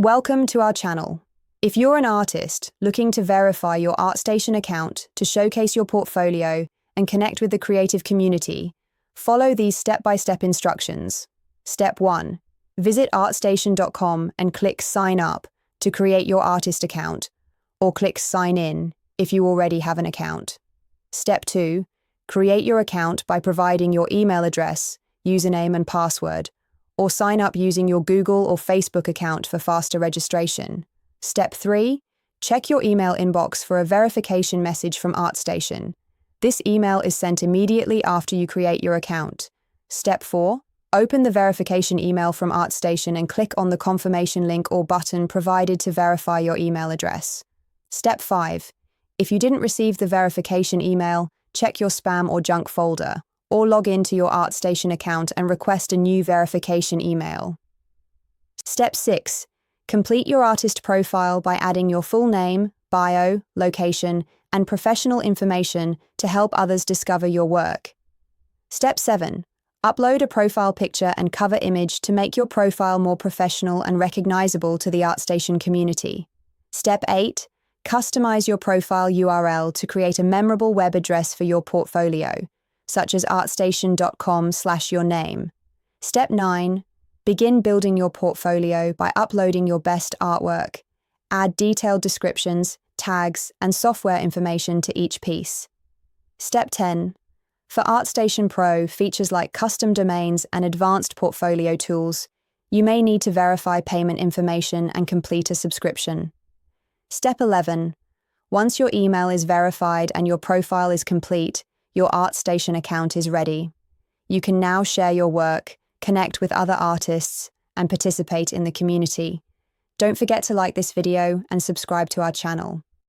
Welcome to our channel. If you're an artist looking to verify your ArtStation account to showcase your portfolio and connect with the creative community, follow these step-by-step instructions. Step 1. Visit ArtStation.com and click Sign Up to create your artist account, or click Sign In if you already have an account. Step 2. Create your account by providing your email address, username and password, or sign up using your Google or Facebook account for faster registration. Step 3. Check your email inbox for a verification message from ArtStation. This email is sent immediately after you create your account. Step 4. Open the verification email from ArtStation and click on the confirmation link or button provided to verify your email address. Step 5. If you didn't receive the verification email, check your spam or junk folder, or log into your ArtStation account and request a new verification email. Step 6. Complete your artist profile by adding your full name, bio, location, and professional information to help others discover your work. Step 7. Upload a profile picture and cover image to make your profile more professional and recognizable to the ArtStation community. Step 8. Customize your profile URL to create a memorable web address for your portfolio, such as artstation.com/yourname. Step 9. Begin building your portfolio by uploading your best artwork. Add detailed descriptions, tags, and software information to each piece. Step 10. For ArtStation Pro, features like custom domains and advanced portfolio tools, you may need to verify payment information and complete a subscription. Step 11. Once your email is verified and your profile is complete, your ArtStation account is ready. You can now share your work, connect with other artists, and participate in the community. Don't forget to like this video and subscribe to our channel.